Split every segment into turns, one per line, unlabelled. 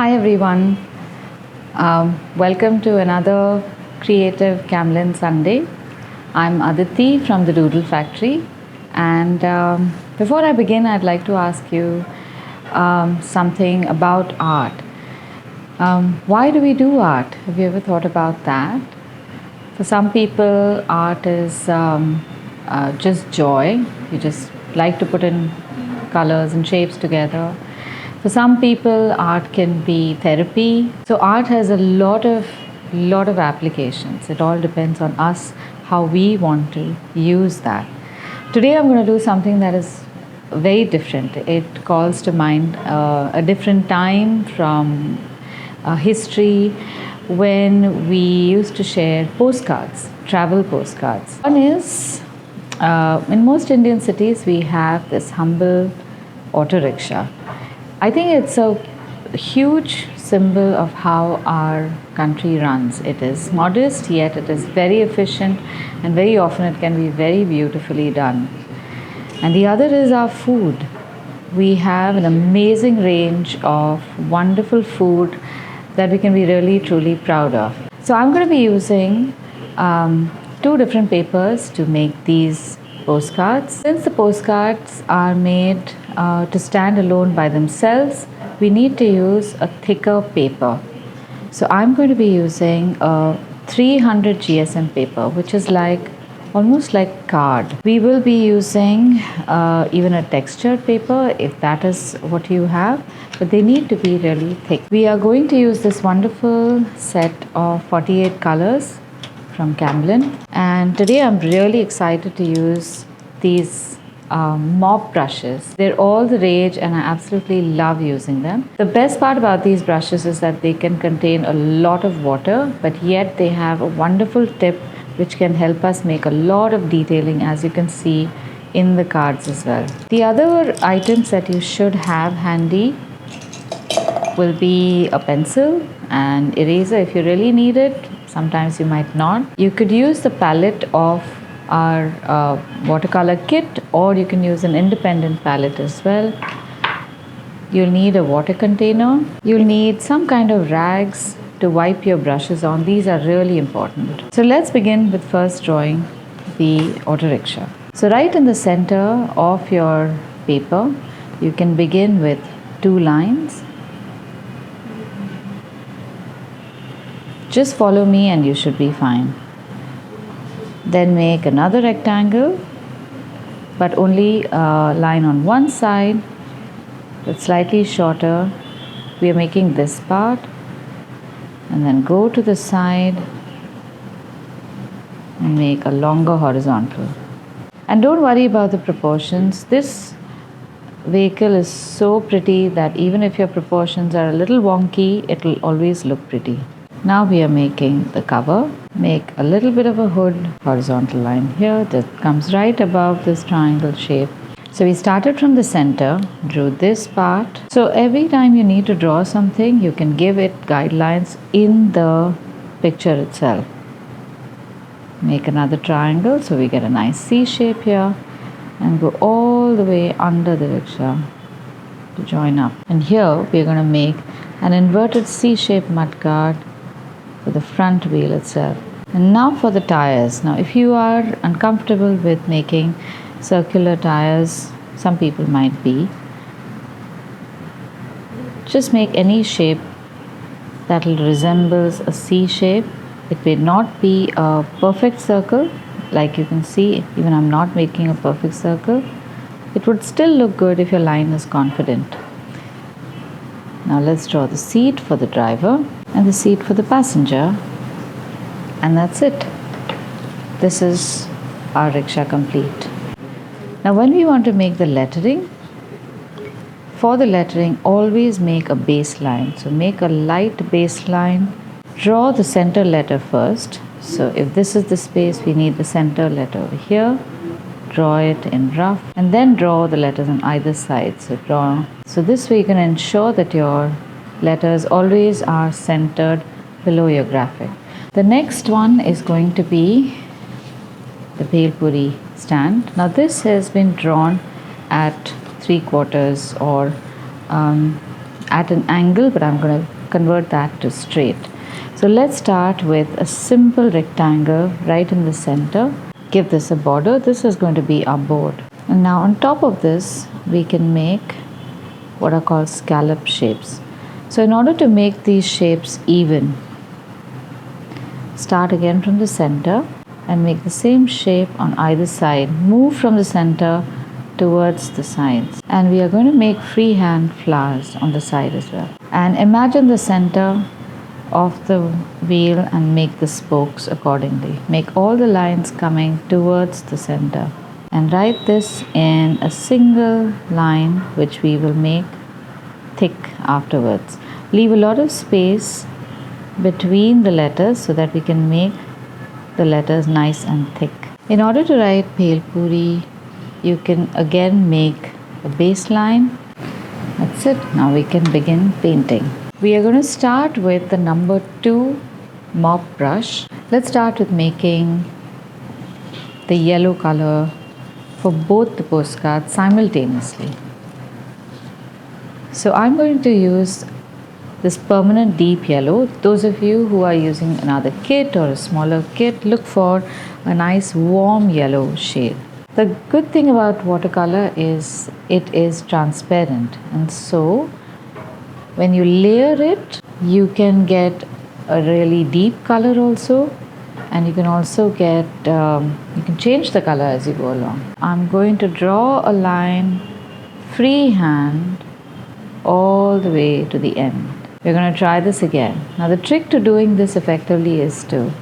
Hi everyone, welcome to another creative Camlin Sunday. I'm Aditi from the Doodle Factory, and before I begin, I'd like to ask you something about art. Why do we do art? Have you ever thought about that? For some people, art is just joy. You just like to put in colors and shapes together. For some people, art can be therapy. So art has a lot of applications. It all depends on us how we want to use that. Today, I'm going to do something that is very different. It calls to mind a different time from history when we used to share postcards, travel postcards. One is in most Indian cities, we have this humble auto rickshaw. I think it's a huge symbol of how our country runs. It is modest, yet it is very efficient, and very often it can be very beautifully done. And the other is our food. We have an amazing range of wonderful food that we can be really truly proud of. So I'm going to be using two different papers to make these postcards. Since the postcards are made to stand alone by themselves, we need to use a thicker paper. So I'm going to be using a 300 GSM paper, which is almost like card. We will be using even a textured paper if that is what you have, but they need to be really thick. We are going to use this wonderful set of 48 colors from Camlin, and today I'm really excited to use these mop brushes. They're all the rage and I absolutely love using them. The best part about these brushes is that they can contain a lot of water, but yet they have a wonderful tip which can help us make a lot of detailing, as you can see in the cards as well. The other items that you should have handy will be a pencil and eraser if you really need it. Sometimes you might not. You could use the palette of our watercolor kit, or you can use an independent palette as well. You'll need a water container. You'll need some kind of rags to wipe your brushes on. These are really important. So let's begin with first drawing the auto rickshaw. So right in the center of your paper, you can begin with 2 lines. Just follow me and you should be fine. Then make another rectangle, but only a line on one side, but slightly shorter. We are making this part, and then go to the side and make a longer horizontal. And don't worry about the proportions. This vehicle is so pretty that even if your proportions are a little wonky, it will always look pretty. Now we are making the cover. Make a little bit of a hood, horizontal line here that comes right above this triangle shape. So we started from the center, drew this part. So every time you need to draw something, you can give it guidelines in the picture itself. Make another triangle so we get a nice C shape here, and go all the way under the rickshaw to join up. And here we are going to make an inverted C-shaped mudguard for the front wheel itself. And now for the tires. Now if you are uncomfortable with making circular tires, some people might be, just make any shape that resembles a C shape. It may not be a perfect circle, like you can see, even I'm not making a perfect circle. It would still look good if your line is confident. Now let's draw the seat for the driver and the seat for the passenger, and that's it. This is our rickshaw complete. Now when we want to make the lettering, for the lettering always make a base line. So make a light base line. Draw the center letter first. So if this is the space, we need the center letter over here. Draw it in rough, and then draw the letters on either side. So draw. So this way you can ensure that your letters always are centered below your graphic. The next one is going to be the Bhel Puri stand. Now this has been drawn at 3/4 or at an angle, but I'm going to convert that to straight. So let's start with a simple rectangle right in the center. Give this a border. This is going to be our board. And now on top of this, we can make what are called scallop shapes. So in order to make these shapes even, start again from the center and make the same shape on either side. Move from the center towards the sides. And we are going to make freehand flowers on the side as well. And imagine the center of the wheel and make the spokes accordingly. Make all the lines coming towards the center. And write this in a single line, which we will make thick afterwards. Leave a lot of space between the letters so that we can make the letters nice and thick. In order to write Bhel Puri, you can again make a baseline. That's it. Now we can begin painting. We are going to start with the number 2 mop brush. Let's start with making the yellow color for both the postcards simultaneously. So I'm going to use this permanent deep yellow. Those of you who are using another kit or a smaller kit, look for a nice warm yellow shade. The good thing about watercolor is it is transparent, and so when you layer it, you can get a really deep color also, and you can also get, you can change the color as you go along. I'm going to draw a line freehand all the way to the end. We're going to try this again. Now the trick to doing this effectively is to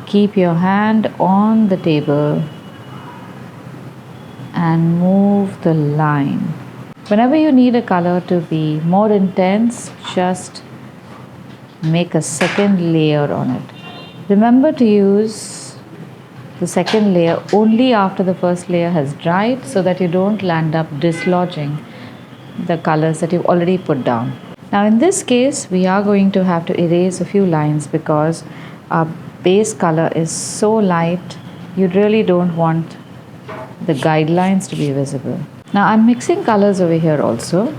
keep your hand on the table and move the line. Whenever you need a color to be more intense, just make a second layer on it. Remember to use the second layer only after the first layer has dried, so that you don't land up dislodging the colors that you've already put down. Now in this case, we are going to have to erase a few lines because our base color is so light, you really don't want the guidelines to be visible. Now I'm mixing colors over here also.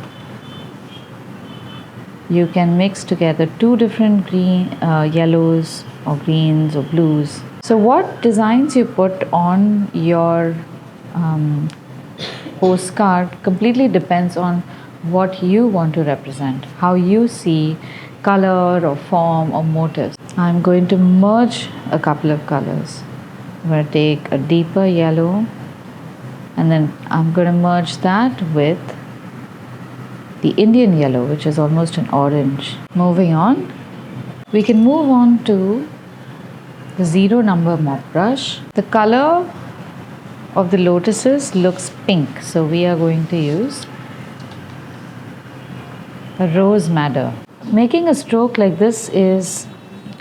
You can mix together 2 different green, yellows or greens or blues. So what designs you put on your postcard completely depends on what you want to represent, how you see color or form or motifs. I'm going to merge a couple of colors. I'm going to take a deeper yellow, and then I'm going to merge that with the Indian yellow, which is almost an orange. Moving on, we can move on to the 0 number mop brush. The color of the lotuses looks pink, so we are going to use a rose madder. Making a stroke like this is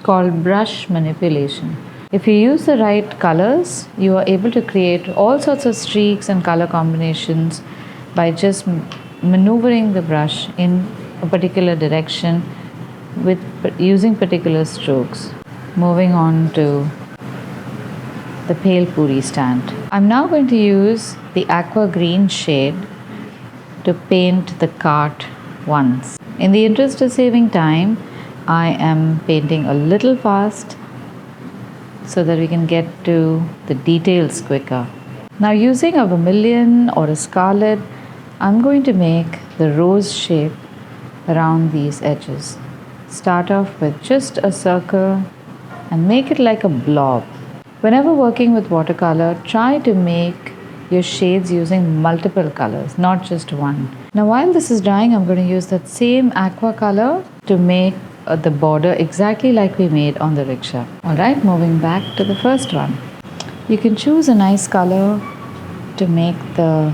called brush manipulation. If you use the right colors, you are able to create all sorts of streaks and color combinations by just maneuvering the brush in a particular direction with using particular strokes. Moving on to the Bhel Puri stand. I'm now going to use the aqua green shade to paint the cart once. In the interest of saving time, I am painting a little fast so that we can get to the details quicker. Now using a vermilion or a scarlet, I'm going to make the rose shape around these edges. Start off with just a circle and make it like a blob. Whenever working with watercolor, try to make your shades using multiple colors, not just one. Now while this is drying, I'm going to use that same aqua color to make the border exactly like we made on the rickshaw. Alright, moving back to the first one. You can choose a nice color to make the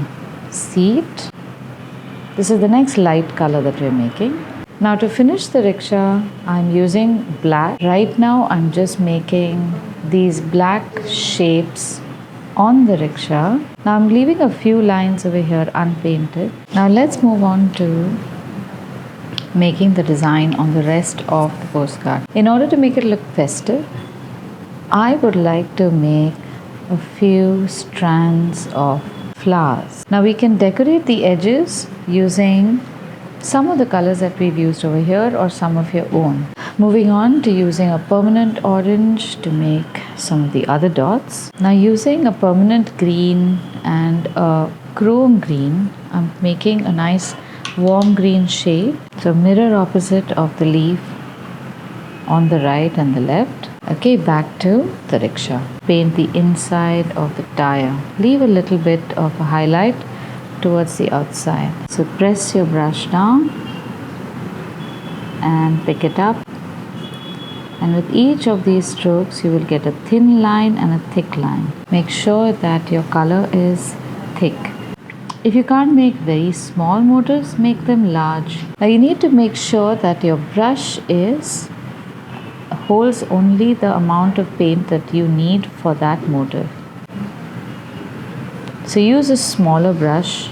seat. This is the next light color that we're making. Now to finish the rickshaw, I'm using black. Right now I'm just making these black shapes on the rickshaw. Now I'm leaving a few lines over here unpainted. Now let's move on to making the design on the rest of the postcard. In order to make it look festive, I would like to make a few strands of flowers. Now we can decorate the edges using some of the colors that we've used over here or some of your own. Moving on to using a permanent orange to make some of the other dots. Now using a permanent green and a chrome green, I'm making a nice warm green shade. So mirror opposite of the leaf on the right and the left. Okay, back to the rickshaw. Paint the inside of the tire. Leave a little bit of a highlight towards the outside. So press your brush down and pick it up. And with each of these strokes, you will get a thin line and a thick line. Make sure that your color is thick. If you can't make very small motifs, make them large. Now you need to make sure that your brush holds only the amount of paint that you need for that motif. So use a smaller brush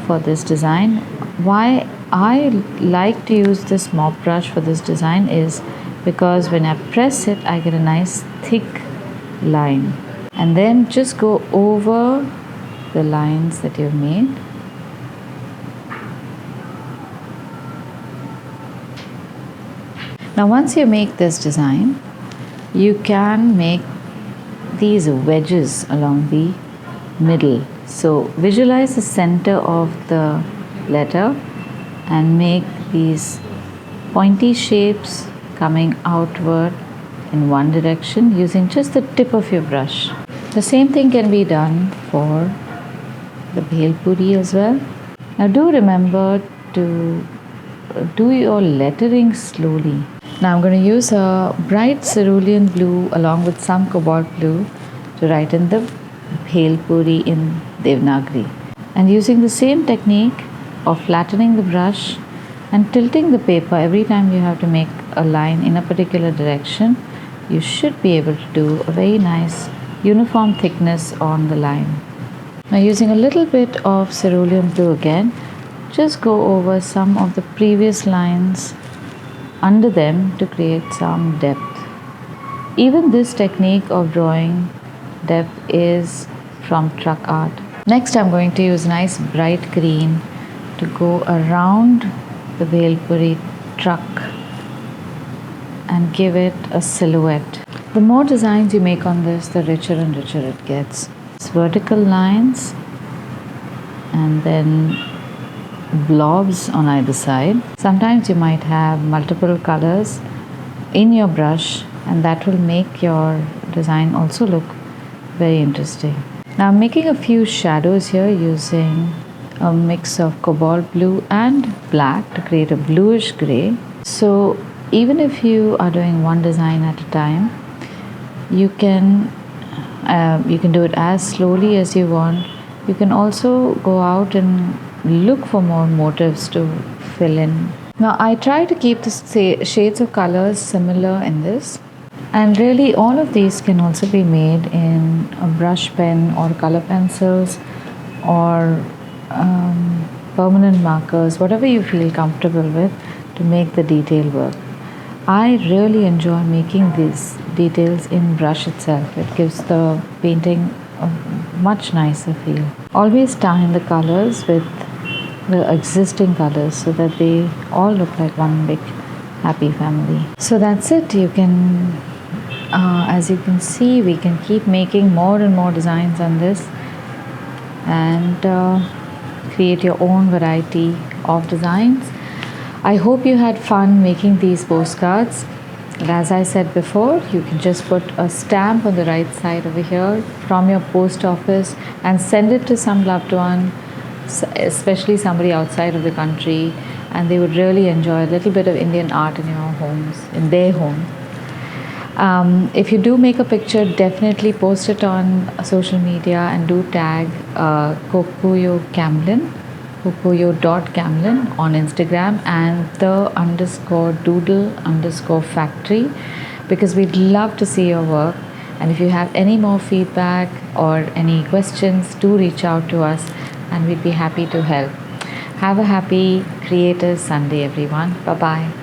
for this design. Why I like to use this mop brush for this design is because when I press it, I get a nice thick line. And then just go over the lines that you've made. Now once you make this design, you can make these wedges along the middle. So visualize the center of the letter and make these pointy shapes coming outward in one direction using just the tip of your brush. The same thing can be done for the bhel puri as well. Now do remember to do your lettering slowly. Now I'm going to use a bright cerulean blue along with some cobalt blue to write in the bhel puri in Devanagari. And using the same technique of flattening the brush and tilting the paper every time you have to make a line in a particular direction, you should be able to do a very nice uniform thickness on the line. Now using a little bit of cerulean blue again, just go over some of the previous lines under them to create some depth. Even this technique of drawing depth is from truck art. Next I'm going to use nice bright green to go around the bhel puri truck and give it a silhouette. The more designs you make on this, the richer and richer it gets. It's vertical lines and then blobs on either side. Sometimes you might have multiple colors in your brush and that will make your design also look very interesting. Now I'm making a few shadows here using a mix of cobalt blue and black to create a bluish gray. So even if you are doing one design at a time, you can do it as slowly as you want. You can also go out and look for more motifs to fill in. Now I try to keep the shades of colors similar in this, and really all of these can also be made in a brush pen or color pencils or permanent markers, whatever you feel comfortable with to make the detail work. I really enjoy making these details in brush itself. It gives the painting a much nicer feel. Always tie in the colors with the existing colors so that they all look like one big happy family. So that's it. You can, as you can see, we can keep making more and more designs on this and create your own variety of designs. I hope you had fun making these postcards. And as I said before, you can just put a stamp on the right side over here from your post office and send it to some loved one, especially somebody outside of the country, and they would really enjoy a little bit of Indian art in your homes, in their home. If you do make a picture, definitely post it on social media and do tag Kokuyo Camlin, Kokuyo.Camlin on Instagram and the _Doodle Factory, because we'd love to see your work. And if you have any more feedback or any questions, do reach out to us and we'd be happy to help. Have a happy Creative Sunday, everyone. Bye-bye.